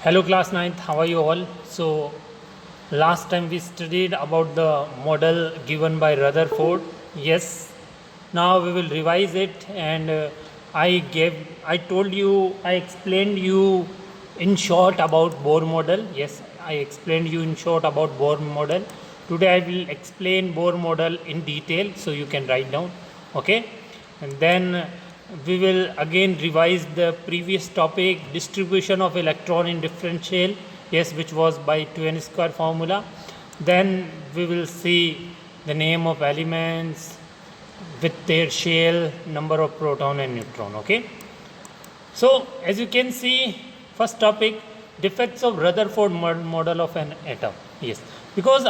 Hello class 9th, how are you all? So last time we studied about the model given by Rutherford. Yes, now we will revise it and I told you, I explained you in short about Bohr model. Yes, I explained you in short about Bohr model. Today I will explain Bohr model in detail so you can write down. Okay, and then we will again revise the previous topic, distribution of electron in differential, yes, which was by 2n square formula. Then we will see the name of elements with their shell, number of proton and neutron. Okay, so as you can see, first topic, defects of Rutherford model of an atom. Yes, because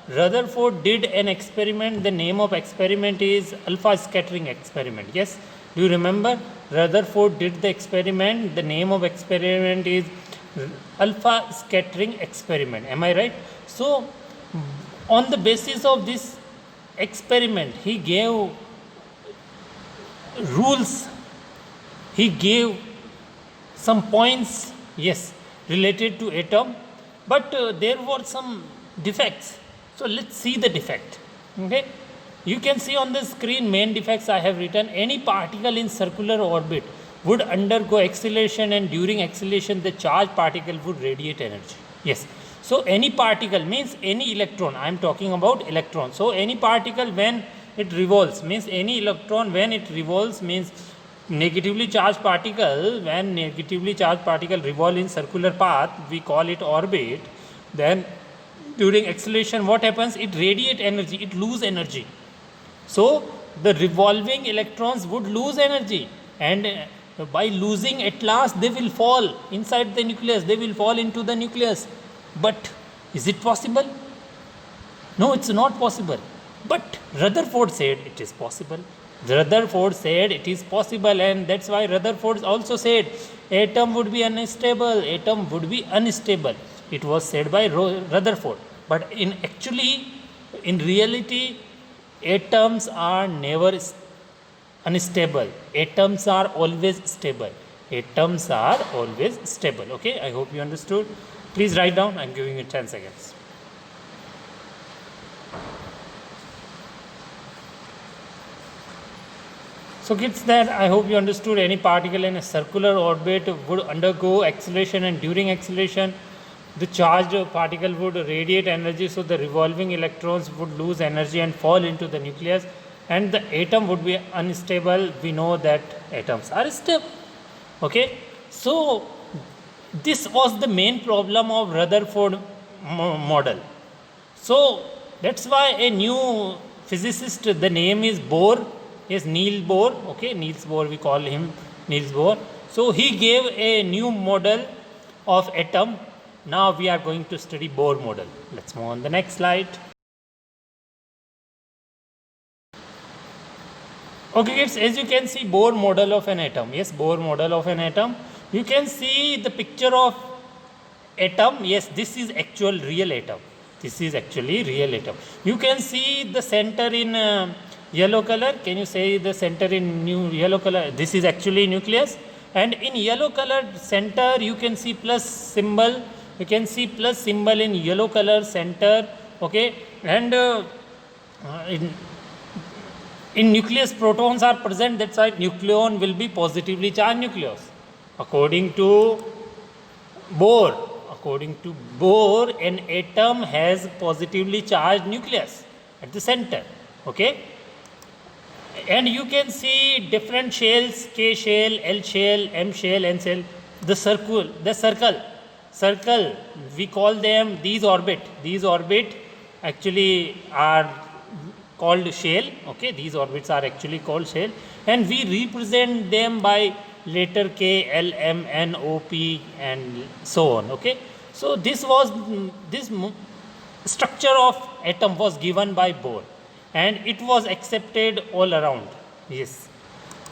Rutherford did an experiment. The name of experiment is alpha scattering experiment. Yes, do you remember? Rutherford did the experiment. The name of experiment is alpha scattering experiment. Am I right? So on the basis of this experiment, he gave rules, he gave some points, yes, related to atom, but there were some defects. So let's see the defect. Okay, you can see on the screen main defects I have written. Any particle in circular orbit would undergo acceleration, and during acceleration the charged particle would radiate energy. Yes, so any particle means any electron, I am talking about electron. So any particle when it revolves means any electron when it revolves means negatively charged particle, when negatively charged particle revolve in circular path, we call it orbit. Then during acceleration what happens? It radiate energy, it lose energy. So the revolving electrons would lose energy, and by losing at last they will fall inside the nucleus, they will fall into the nucleus. But is it possible? No, it's not possible. But Rutherford said it is possible. Rutherford said it is possible, and that's why Rutherford also said atom would be unstable. Atom would be unstable. It was said by Rutherford. But in reality, atoms are never unstable. Atoms are always stable. Atoms are always stable. Okay, I hope you understood. Please write down. I'm giving you 10 seconds. So kids, that I hope you understood. Any particle in a circular orbit would undergo acceleration, and during acceleration the charged particle would radiate energy, so the revolving electrons would lose energy and fall into the nucleus, and the atom would be unstable. We know that atoms are stable. Okay, so this was the main problem of Rutherford model. So that's why a new physicist, the name is Bohr. Yes, Niels Bohr. Okay, Niels Bohr, we call him Niels Bohr. So he gave a new model of atom. Now we are going to study Bohr model. Let's move on the next slide. Okay kids, as you can see, Bohr model of an atom. Yes, Bohr model of an atom. You can see the picture of atom. Yes, this is actual real atom. This is actually real atom. You can see the center in yellow color. Can you say the center in yellow color? This is actually nucleus, and in yellow colored center you can see plus symbol. You can see plus symbol in yellow color center. Okay, and in nucleus protons are present. That's why nucleon will be positively charged nucleus. According to Bohr, an atom has positively charged nucleus at the center. Okay, and you can see different shells: K shell, L shell, M shell, N shell. The circle, we call them these orbit actually are called shell. Okay, these orbits are actually called shell, and we represent them by letter K, L, M, N, O, P, and so on. Okay, so this structure of atom was given by Bohr, and it was accepted all around. Yes,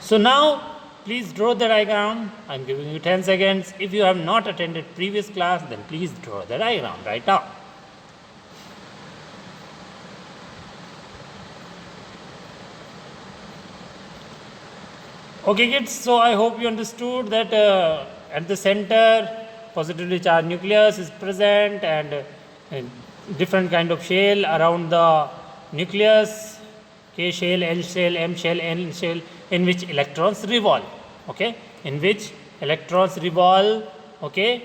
so now please draw the diagram. I'm giving you 10 seconds. If you have not attended previous class, then please draw the diagram right now. Okay kids, so I hope you understood that at the center positively charged nucleus is present, and different kind of shell around the nucleus, K shell, L shell, M shell, N shell, in which electrons revolve. Okay, in which electrons revolve. Okay,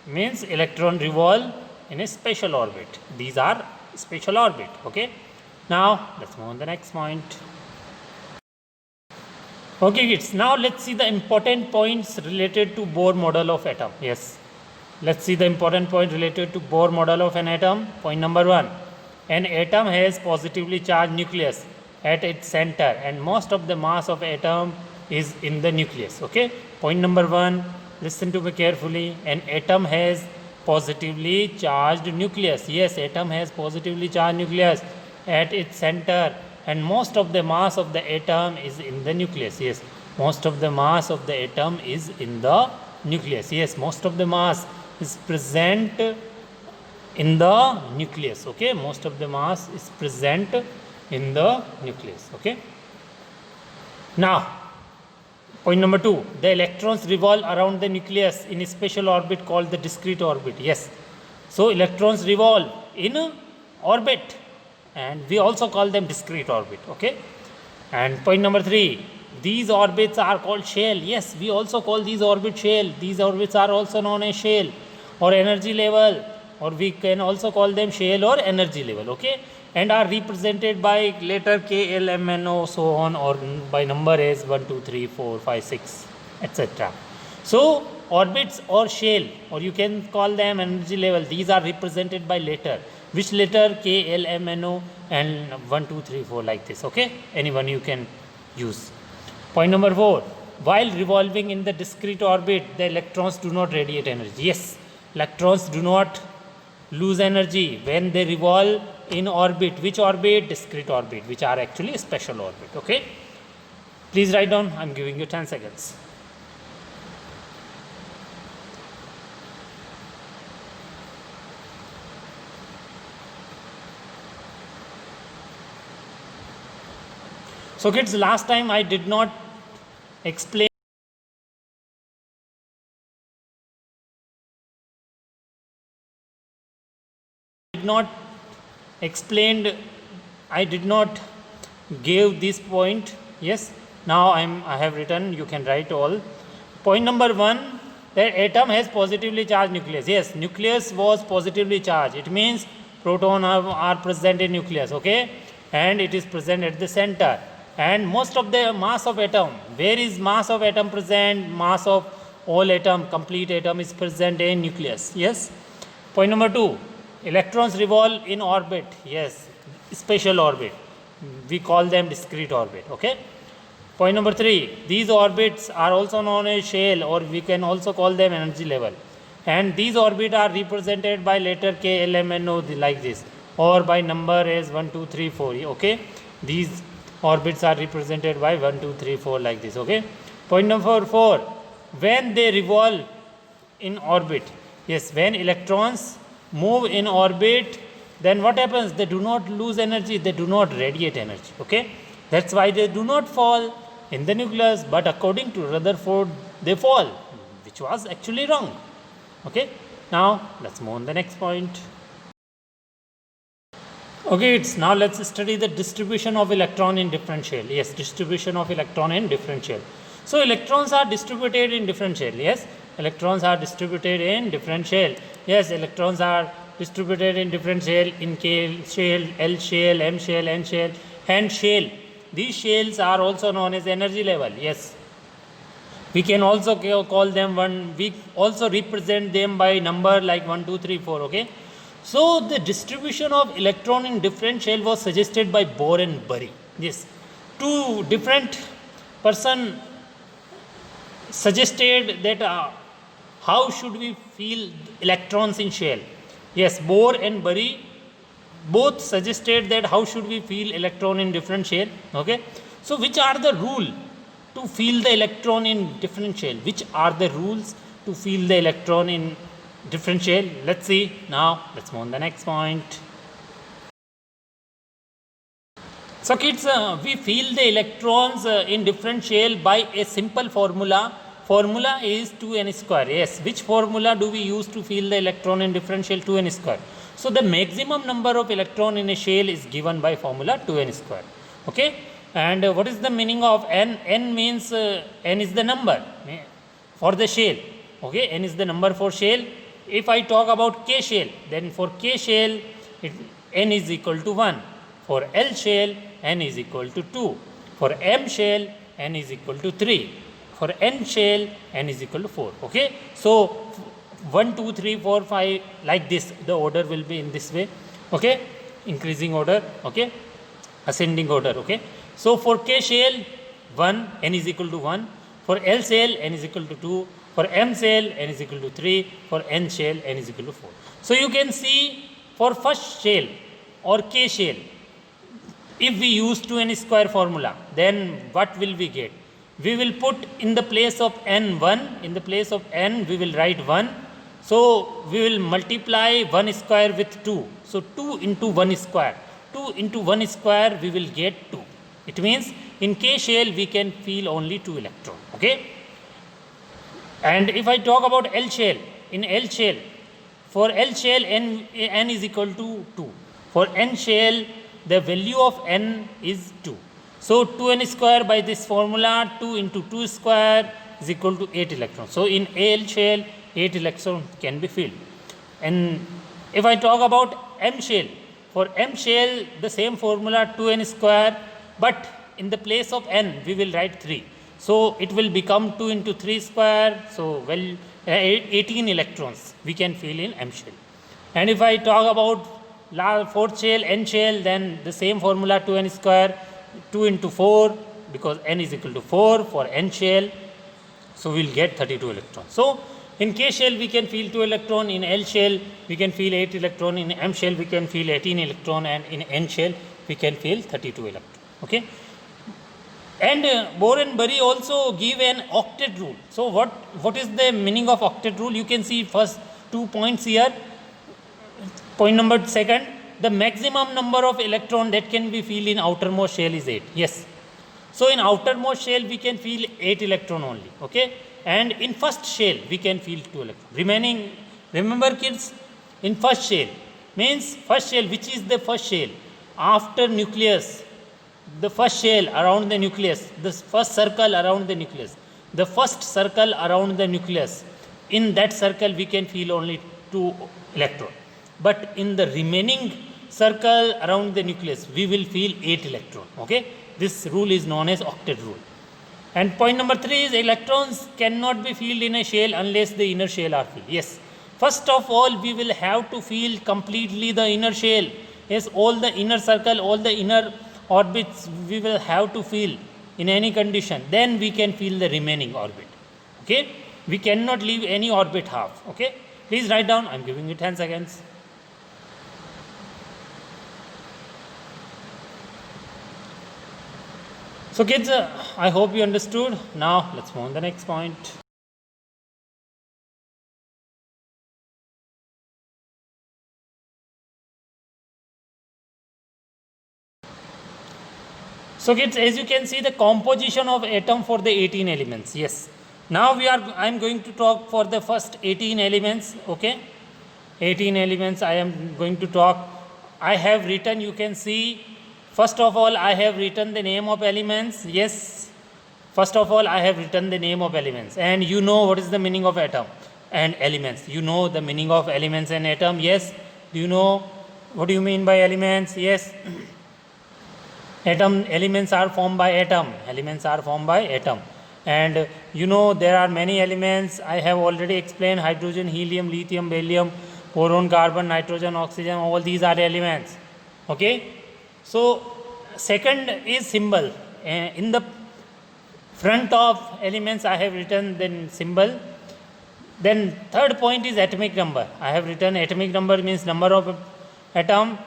means electron revolve in a special orbit. These are special orbit. Okay, now let's move on the next point. Okay kids, now let's see the important points related to Bohr model of atom. Yes, let's see the important point related to Bohr model of an atom. Point number 1, an atom has positively charged nucleus at its center, and most of the mass of atom is in the nucleus. Okay, point number 1, listen to me carefully. An atom has positively charged nucleus. Yes, atom has positively charged nucleus at its center, and most of the mass of the atom is in the nucleus. Yes, most of the mass of the atom is in the nucleus. Yes, most of the mass is present in the nucleus. Okay, most of the mass is present in the nucleus. Okay, now point number 2, the electrons revolve around the nucleus in a special orbit called the discrete orbit. Yes, so electrons revolve in orbit, and we also call them discrete orbit. Okay, and point number 3, these orbits are called shell. Yes, we also call these orbits shell. These orbits are also known as shell or energy level, or we can also call them shell or energy level. Okay, and are represented by letter K, L, M, N, O, so on, or by number as 1, 2, 3, 4, 5, 6, etc. So orbits or shell, or you can call them energy level, these are represented by letter. Which letter? K, L, M, N, O, and 1, 2, 3, 4, like this. Okay, anyone you can use. Point number 4, while revolving in the discrete orbit, the electrons do not radiate energy. Yes, electrons do not lose energy when they revolve in orbit. Which orbit? Discrete orbit, which are actually a special orbit. Okay, please write down. I'm giving you 10 seconds. So kids, last time I did not explain I did not give this point. Yes, now I have written, you can write all. Point number 1, the atom has positively charged nucleus. Yes, nucleus was positively charged. It means proton are present in nucleus. Okay, and it is present at the center, and most of the mass of atom, where is mass of atom present? Mass of all atom, complete atom, is present in nucleus. Yes. Point number 2, electrons revolve in orbit. Yes, special orbit, we call them discrete orbit. Okay. Point number 3, these orbits are also known as shell, or we can also call them energy level, and these orbits are represented by letter K, L, M, N, O, like this, or by number as 1, 2, 3, 4. Okay, these orbits are represented by 1, 2, 3, 4, like this. Okay. Point number 4, when they revolve in orbit, yes, when electrons move in orbit, then what happens? They do not lose energy, they do not radiate energy. Okay, that's why they do not fall in the nucleus, but according to Rutherford, they fall, which was actually wrong. Okay, now let's move on the next point. Okay, now let's study the distribution of electron in different shell. Yes, distribution of electron in different shell. So electrons are distributed in different shell. Yes, electrons are distributed in different shell. Yes, electrons are distributed in different shell, in K shell, L shell, M shell, N shell, and shell. These shells are also known as energy level. Yes, we can also call them one. We also represent them by number like 1, 2, 3, 4. Okay. So the distribution of electron in different shell was suggested by Bohr and Bury. Yes, two different person suggested that how should we feel electrons in shell. Yes, Bohr and Bury both suggested that how should we feel electron in different shell. Okay, so which are the rule to feel the electron in different shell? Which are the rules to feel the electron in different shell? Let's see. Now let's move on the next point. So kids, we feel the electrons in different shell by a simple formula formula is 2n square. Yes, which formula do we use to fill the electron in differential? 2n square. So the maximum number of electron in a shell is given by formula 2n square. Okay, and what is the meaning of n? N means n is the number for the shell. Okay, n is the number for shell. If I talk about k shell, then for k shell n is equal to 1. For L shell n is equal to 2. For M shell n is equal to 3. For N shell n is equal to 4. Okay, so 1 2 3 4 5 like this, the order will be in this way. Okay, increasing order. Okay, ascending order. Okay, so for K shell 1, n is equal to 1. For L shell n is equal to 2. For M shell n is equal to 3. For N shell n is equal to 4. So you can see for first shell or K shell, if we use 2n square formula, then what will we get? We will put in the place of n 1, in the place of n we will write 1. So we will multiply 1 square with 2. So 2 into 1 square. 2 into 1 square we will get 2. It means in K shell we can fill only 2 electron. Okay. And if I talk about L shell, in L shell, for L shell n is equal to 2. For N shell the value of n is 2. So 2n square by this formula, 2 into 2 square is equal to 8 electrons. So in L shell 8 electrons can be filled. And if I talk about M shell, for M shell the same formula 2n square, but in the place of n we will write 3. So it will become 2 into 3 square. So 18 electrons we can fill in M shell. And if I talk about fourth shell, N shell, then the same formula 2n square, 2 into 4, because n is equal to 4 for N shell. So we will get 32 electrons. So in K shell we can fill 2 electron, in L shell we can fill 8 electron, in M shell we can fill 18 electron, and in N shell we can fill 32 electron. Okay. And Bohr and Bury also give an octet rule. So what is the meaning of octet rule? You can see first 2 points here. Point number second, the maximum number of electron that can be filled in outermost shell is 8. Yes. So in outermost shell we can fill 8 electron only. Okay. And in first shell we can fill 2 electron. Remaining, remember kids, in first shell means first shell, which is the first shell after nucleus, the first shell around the nucleus, the first circle around the nucleus, the first circle around the nucleus, in that circle we can fill only 2 electron. But in the remaining circle around the nucleus we will fill 8 electron. Okay, this rule is known as octet rule. And point number 3 is electrons cannot be filled in a shell unless the inner shell are filled. Yes, first of all we will have to fill completely the inner shell. Yes, all the inner circle, all the inner orbits we will have to fill in any condition, then we can fill the remaining orbit. Okay, we cannot leave any orbit half. Okay, please write down. I am giving you 10 seconds. So kids, I hope you understood. Now let's move on the next point. So kids, as you can see the composition of atom for the 18 elements. Yes. Now I am going to talk for the first 18 elements. Okay. 18 elements I am going to talk. I have written, you can see, first of all I have written the name of elements. Yes. First of all I have written the name of elements, and you know what is the meaning of atom and elements. You know the meaning of elements and atom. Yes. Do you know what do you mean by elements? Yes. Elements are formed by atom. Elements are formed by atom. And you know there are many elements. I have already explained: hydrogen, helium, lithium, beryllium, boron, carbon, nitrogen, oxygen. All these are elements. Okay. So second is symbol. In the front of elements I have written then symbol. Then third point is atomic number. I have written atomic number means number of atom.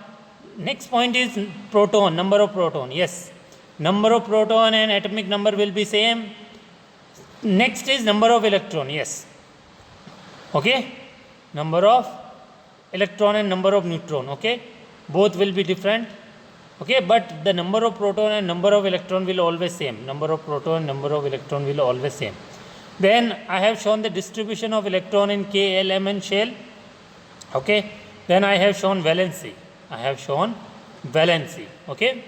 Next point is proton, number of proton. Yes, number of proton and atomic number will be same. Next is number of electron. Yes. Okay. Number of electron and number of neutron. Okay. Both will be different. Okay. But the number of proton and number of electron will always same. Number of proton, number of electron will always same. Then I have shown the distribution of electron in k, l, m n shell. Okay. Then I have shown valency. Okay.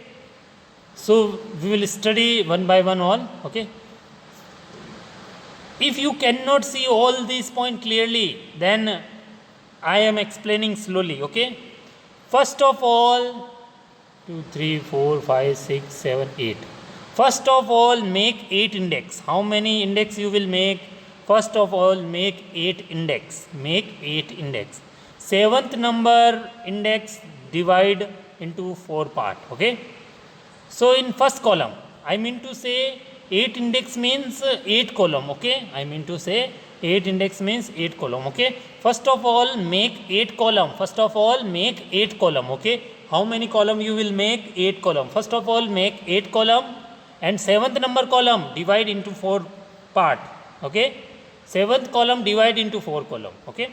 So we will study one by one all. Okay. If you cannot see all these points clearly, then I am explaining slowly. Okay. First of all, 2, 3, 4, 5, 6, 7, 8. First of all, make 8 index. How many index you will make? First of all, make 8 index. Make 8 index. 7th number index divide into 4 part. Okay. So in first column, I mean to say 8 index means 8 column. Okay. I mean to say 8 index means 8 column. Okay. First of all, make 8 column. Okay. How many column you will make? 8 column. First of all, make 8 column, and 7th number column divide into 4 part. Okay. 7th column divide into 4 column. Okay.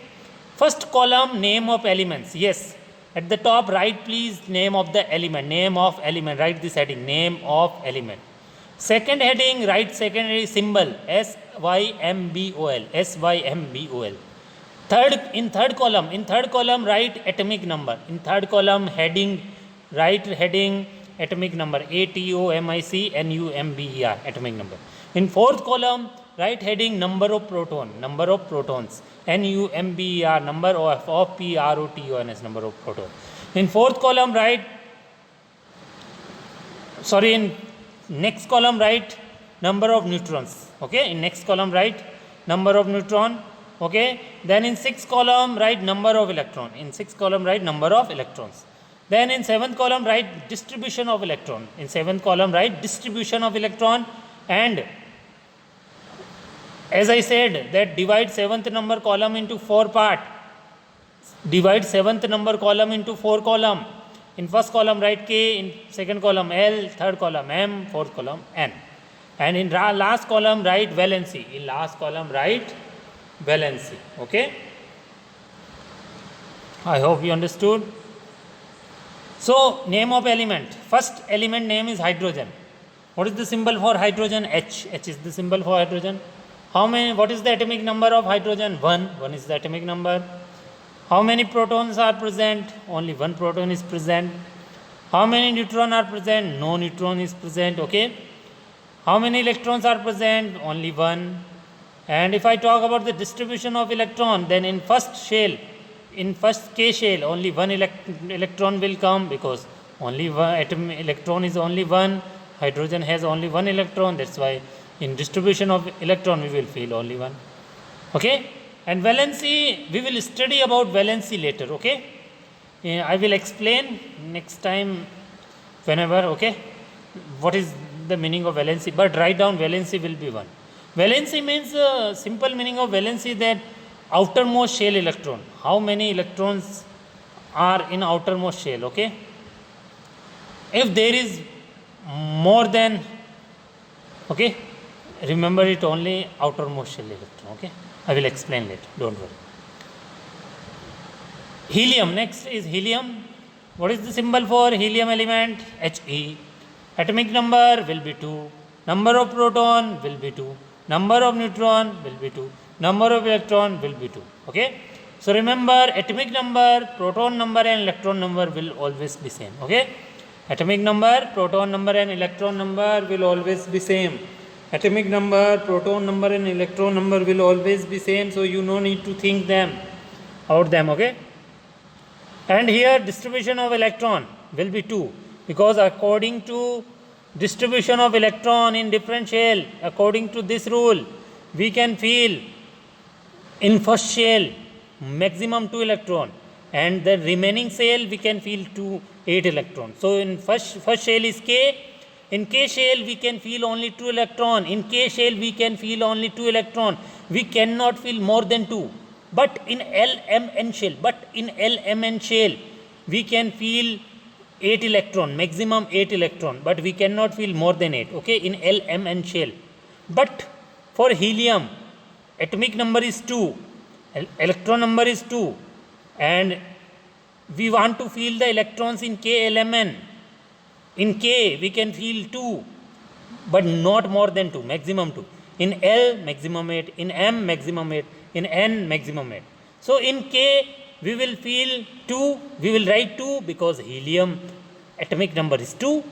First column, name of elements. Yes. At the top, write please name of the element. Write this heading, name of element. Second heading, write secondary symbol, SYMBOL. In third column, write atomic number. In third column, write heading atomic number, ATOMIC atomic number. In fourth column, write heading number of protons, number of protons, number of protons, number of protons. In fourth column, in next column, write number of neutrons. Okay, in next column, write number of neutron. Okay, then in sixth column, write number of electron. Then in seventh column, write distribution of electron. And as I said, that divide seventh number column into 4 part. In first column, write K. In second column, L. Third column, M. Fourth column, N. And in last column, write valency. Okay. I hope you understood. So, name of element. First element name is hydrogen. What is the symbol for hydrogen? H. H is the symbol for hydrogen. What is the atomic number of hydrogen? 1. 1 is the atomic number. How many protons are present? Only 1 proton is present. How many neutrons are present? No neutron is present. Okay. How many electrons are present? Only 1. And if I talk about the distribution of electron, then in first K shell, only 1 electron will come, because only one electron is only 1. Hydrogen has only 1 electron. That's why in distribution of electron we will feel only 1. Okay. And valency, we will study about valency later. Okay. I will explain next time whenever. Okay. What is the meaning of valency? But write down valency will be 1. Valency means simple meaning of valency, that outermost shell electron. How many electrons are in outermost shell? Okay. If there is more than, okay, remember it only outermost shell electron. Okay. I will explain later. Don't worry. Helium. Next is helium. What is the symbol for helium element? He. Atomic number will be 2. Number of proton will be 2. Number of neutron will be 2. Number of electron will be 2. Okay. So remember, atomic number, proton number and electron number will always be same. Okay. Atomic number, proton number and electron number will always be same. Atomic number, proton number and electron number will always be same. So you no need to think about them. Okay. And here distribution of electron will be 2, because according to distribution of electron in different shell, according to this rule, we can feel in first shell maximum 2 electron, and the remaining shell we can feel 8 electron. So in first shell is K. In K shell we can feel only 2 electron. In K shell we can feel only 2 electron. We cannot feel more than 2. But in LMN shell, we can feel 8 electron, maximum 8 electron, but we cannot feel more than 8. Okay, in LMN shell. But for helium, atomic number is 2, electron number is 2, and we want to feel the electrons in KLMN. In K, we can feel 2, but not more than 2, maximum 2. in L maximum 8, in M maximum 8, in N maximum 8. So in K we will feel 2, we will write 2 because helium atomic number is 2,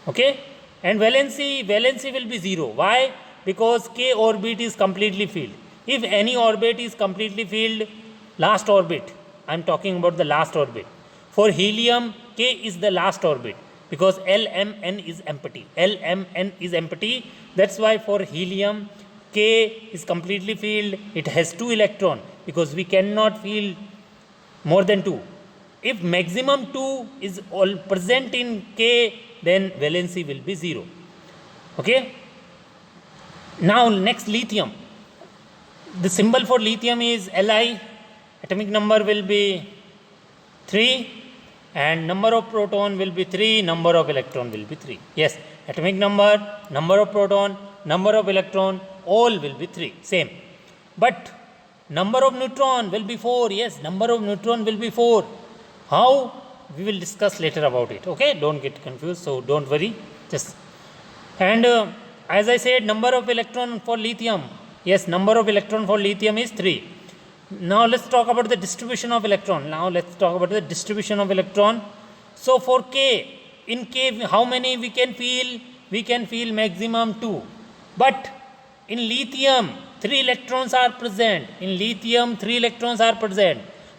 okay, and valency will be 0. Why? Because K orbit is completely filled. If any orbit is completely filled, last orbit, I am talking about the last orbit. For helium, K is the last orbit because LMN is empty. LMN is empty. That's why for helium, K is completely filled. It has 2 electrons because we cannot fill more than 2. If maximum 2 is all present in K, then valency will be 0. Okay. Now next, lithium. The symbol for lithium is Li. Atomic number will be 3 and number of proton will be 3, number of electron will be 3. Yes, atomic number, number of proton, number of electron, all will be 3, same. But number of neutron will be 4. Yes, number of neutron will be 4. How? We will discuss later about it. Okay, don't get confused, so don't worry. Just and as I said, number of electron for lithium. Yes, number of electron for lithium is 3. Now let's talk about the distribution of electron. So for K, in K, how many we can feel? We can feel maximum 2. But in lithium, 3 electrons are present.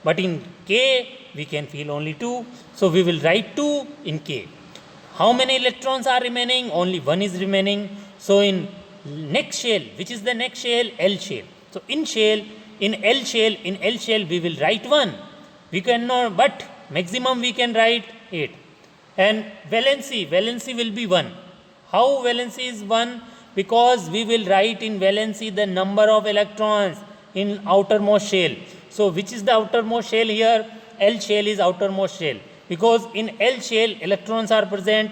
But in K, we can feel only 2. So we will write 2 in K. How many electrons are remaining? Only 1 is remaining. So in next shell, which is the next shell? L shell. So in L shell we will write 1. We cannot, but maximum we can write 8. And valency will be 1. How valency is 1? Because we will write in valency the number of electrons in outermost shell. So which is the outermost shell here? L shell is outermost shell. Because in L shell electrons are present,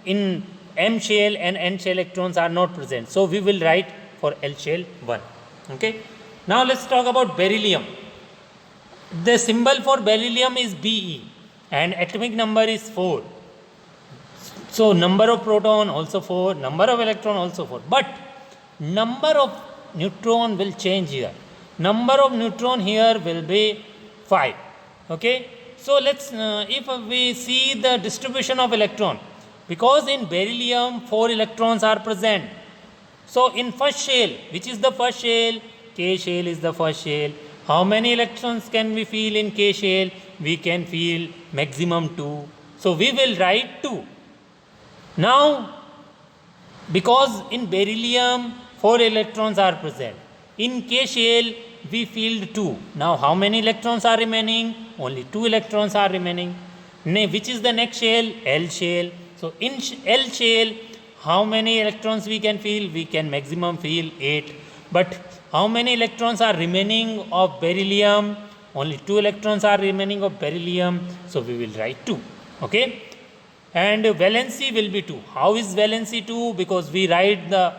in M shell and N shell electrons are not present. So we will write for L shell 1. Okay. Now let's talk about beryllium. The symbol for beryllium is Be and atomic number is 4. So number of proton also 4, number of electron also 4. But number of neutron will change here. Number of neutron here will be 5. Okay. So let's if we see the distribution of electron, because in beryllium 4 electrons are present. So in first shell, which is the first shell? K shell is the first shell. How many electrons can we feel in K shell? We can feel maximum 2. So we will write 2. Now, because in beryllium 4 electrons are present, in K shell we filled 2. Now how many electrons are remaining? Only 2 electrons are remaining. Which is the next shell? L shell. So in L shell, how many electrons we can feel? We can maximum feel 8. But how many electrons are remaining of beryllium? Only 2 electrons are remaining of beryllium. So we will write 2. Okay. And valency will be 2. How is valency 2? Because we write the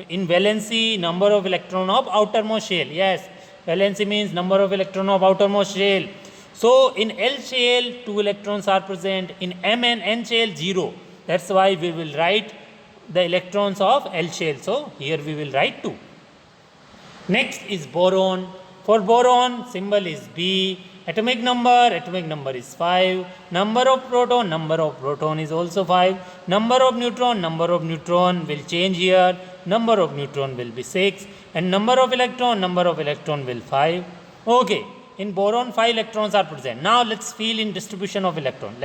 in valency number of electron of outermost shell. Yes, valency means number of electron of outermost shell. So in L shell 2 electrons are present. In M and N shell 0. That's why we will write the electrons of L shell. So here we will write 2. Next is boron. For boron, symbol is B. Atomic number is 5. Number of proton is also 5. Number of neutron will change here. Number of neutron will be 6. And number of electron will 5. Okay. In boron 5 electrons are present. Now let's feel in distribution of electron.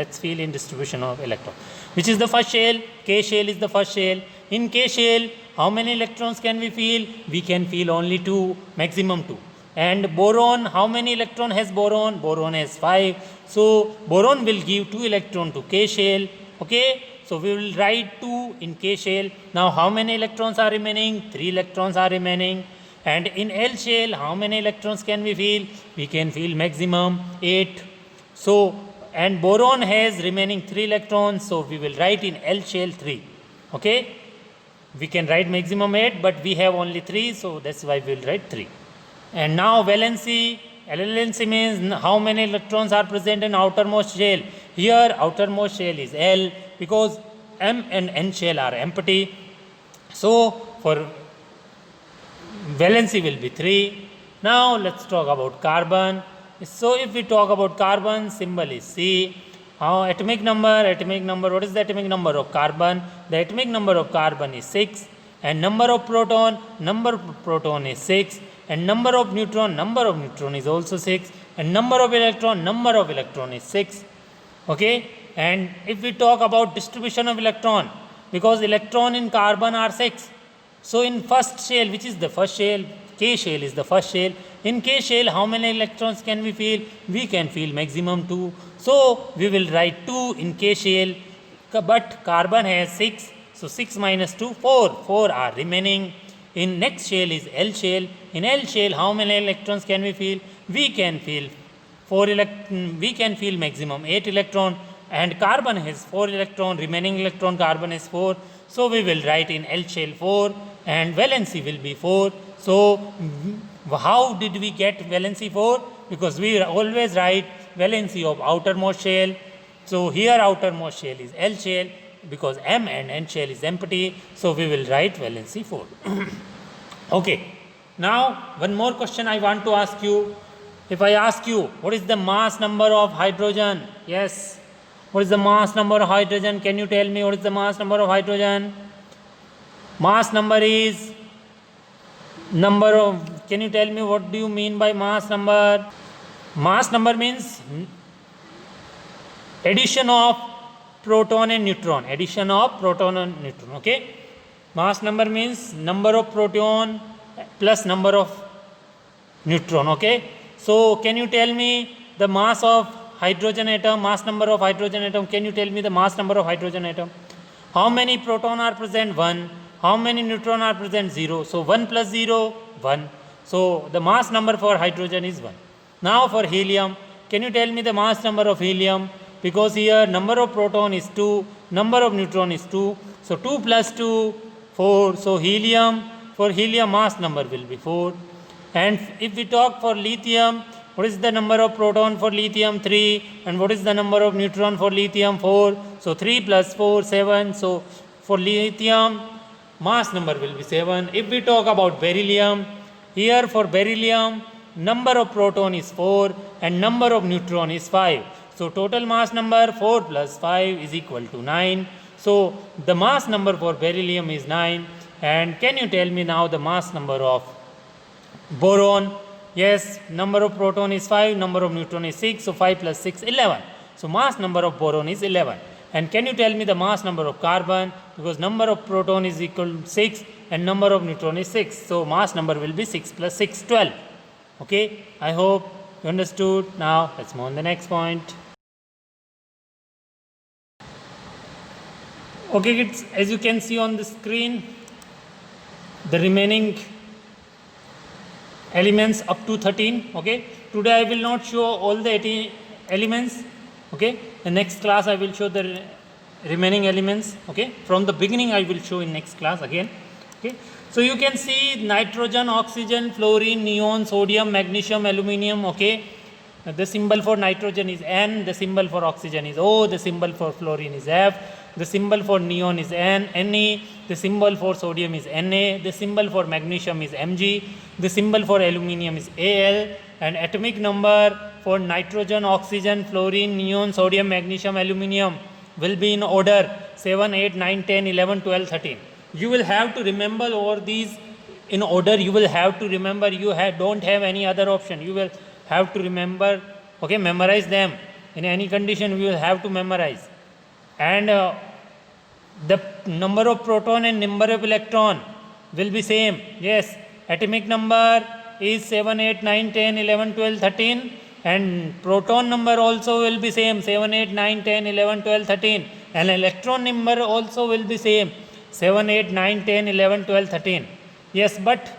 Which is the first shell? K shell is the first shell. In K shell, how many electrons can we feel? We can feel only 2, maximum 2. And boron, how many electron has boron? Boron has 5. So boron will give 2 electron to K shell. Okay. So we will write 2 in K shell. Now how many electrons are remaining? 3 electrons are remaining. And in L shell, how many electrons can we feel? We can feel maximum 8. So, and boron has remaining 3 electrons. So we will write in L shell 3. Okay. We can write maximum 8, but we have only 3. So that's why we will write 3. And now valency. Valency means how many electrons are present in outermost shell. Here outermost shell is L, because M and N shell are empty. So for valency will be 3. Now let's talk about carbon. So if we talk about carbon, symbol is C. Atomic number, what is the atomic number of carbon? The atomic number of carbon is 6, and number of proton is 6, and number of neutron is also 6, and number of electron is 6. Okay, and if we talk about distribution of electron, because electron in carbon are 6, so in first shell, which is the first shell, K shell is the first shell. In K shell, how many electrons can we feel? We can feel maximum 2. So we will write 2 in K shell, but carbon has 6. So 6 minus 2, 4. 4 are remaining. In next shell is L shell. In L shell, how many electrons can we feel? We can feel maximum 8 electron, and carbon has 4 electron, remaining electron carbon is 4. So we will write in L shell 4, and valency will be 4. So how did we get valency 4? Because we always write valency of outermost shell. So here outermost shell is L shell, because M and N shell is empty. So we will write valency 4. Okay. Now one more question I want to ask you. If I ask you, what is the mass number of hydrogen? Yes. What is the mass number of hydrogen? Can you tell me what is the mass number of hydrogen? Mass number is can you tell me what do you mean by mass number? Mass number means addition of proton and neutron. Okay. Mass number means number of proton plus number of neutron. Okay. So can you tell me the mass of hydrogen atom, mass number of hydrogen atom? Can you tell me the mass number of hydrogen atom? How many proton are present? 1. How many neutron are present? 0. So 1 plus 0, 1. So the mass number for hydrogen is 1. Now for helium, can you tell me the mass number of helium? Because here number of proton is 2, number of neutron is 2. So 2 plus 2, 4. So for helium mass number will be 4. And if we talk for lithium, what is the number of proton for lithium? 3. And what is the number of neutron for lithium? 4. So 3 plus 4, 7. So for lithium, mass number will be 7. If we talk about beryllium, here for beryllium, number of proton is 4 and number of neutron is 5. So total mass number 4 plus 5 is equal to 9. So the mass number for beryllium is 9. And can you tell me now the mass number of boron? Yes, number of proton is 5, number of neutron is 6. So 5 plus 6, 11. So mass number of boron is 11. And can you tell me the mass number of carbon? Because number of proton is equal to 6 and number of neutron is 6. So mass number will be 6 plus 6, 12. Okay, I hope you understood. Now let's move on the next point. Okay kids, as you can see on the screen, the remaining elements up to 13. Okay, today I will not show all the 18 elements. Okay, the next class I will show the remaining elements. Okay, from the beginning I will show in next class again. Okay, so you can see nitrogen, oxygen, fluorine, neon, sodium, magnesium, aluminium. Okay, the symbol for nitrogen is N, the symbol for oxygen is O, the symbol for fluorine is F, the symbol for neon is Ne, the symbol for sodium is Na, the symbol for magnesium is Mg, the symbol for aluminium is Al, and atomic number for nitrogen, oxygen, fluorine, neon, sodium, magnesium, aluminium will be in order 7, 8, 9, 10, 11, 12, 13. You will have to remember all these in order. You will have to remember. You don't have any other option. You will have to remember. Okay, memorize them. In any condition, you will have to memorize. And the number of proton and number of electron will be same. Yes, atomic number is 7, 8, 9, 10, 11, 12, 13. And proton number also will be same, 7, 8, 9, 10, 11, 12, 13. And electron number also will be same, 7, 8, 9, 10, 11, 12, 13. Yes, but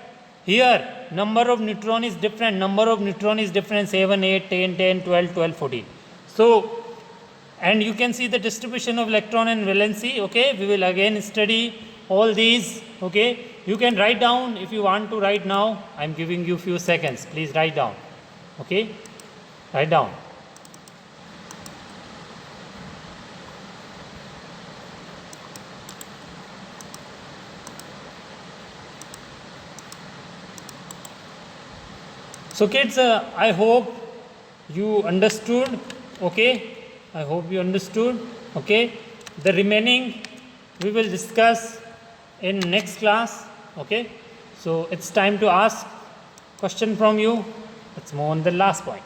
here number of neutron is different. 7, 8, 10, 10, 12, 12, 14. So, and you can see the distribution of electron and valency. Okay, we will again study all these. Okay, you can write down if you want to write now. I am giving you few seconds. Please write down. Okay, write down. So kids, I hope you understood. Okay, I hope you understood. Okay, the remaining we will discuss in next class. Okay, so it's time to ask question from you. Let's move on the last point.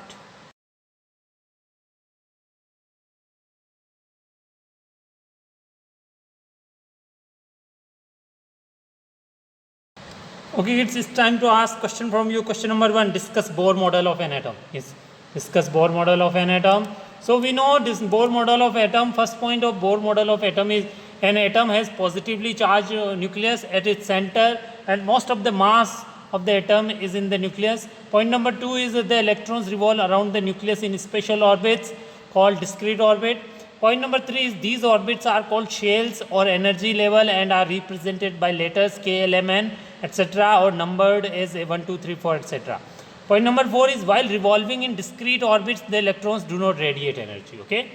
Okay, it's time to ask question from you. Question number 1, discuss Bohr model of an atom. Yes, discuss Bohr model of an atom. So we know this Bohr model of atom, first point of Bohr model of atom is an atom has positively charged nucleus at its center and most of the mass of the atom is in the nucleus. Point number 2 is that the electrons revolve around the nucleus in special orbits called discrete orbit. Point number 3 is these orbits are called shells or energy level and are represented by letters K, L, M, N, etc. or numbered as 1, 2, 3, 4, etc. Point number 4 is while revolving in discrete orbits, the electrons do not radiate energy. Okay,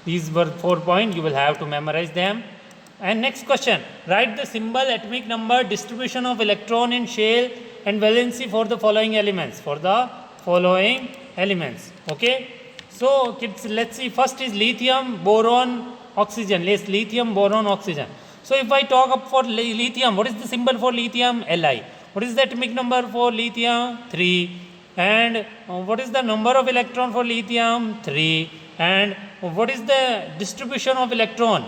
these were 4 points. You will have to memorize them. And next question, write the symbol, atomic number, distribution of electron in shell and valency for the following elements. For the following elements. Okay. So kids, let's see. First is lithium, boron, oxygen. Yes, lithium, boron, oxygen. So if I talk up for lithium, what is the symbol for lithium? Li. What is the atomic number for lithium? 3. And what is the number of electron for lithium? 3. And what is the distribution of electron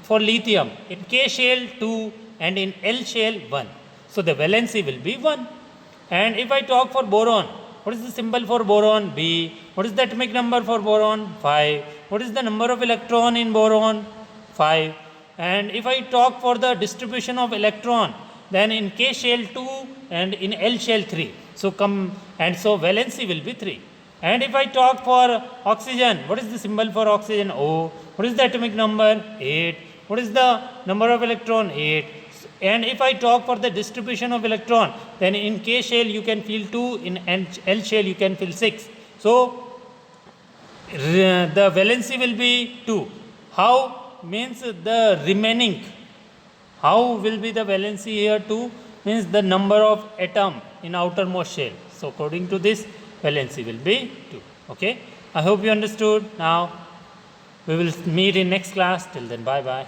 for lithium? In K shell 2 and in L shell 1. So the valency will be 1. And if I talk for boron, what is the symbol for boron? B. What is the atomic number for boron? 5. What is the number of electron in boron? 5. And if I talk for the distribution of electron, then in K shell 2 and in L shell 3. So valency will be 3. And if I talk for oxygen, what is the symbol for oxygen? O. What is the atomic number? 8. What is the number of electron? 8. And if I talk for the distribution of electron, then in K shell you can feel 2, in L shell you can feel 6. So the valency will be 2. How? Means the remaining. How will be the valency here? 2 means the number of atom in outermost shell. So according to this, valency will be 2. Okay. I hope you understood. Now we will meet in next class. Till then, bye bye.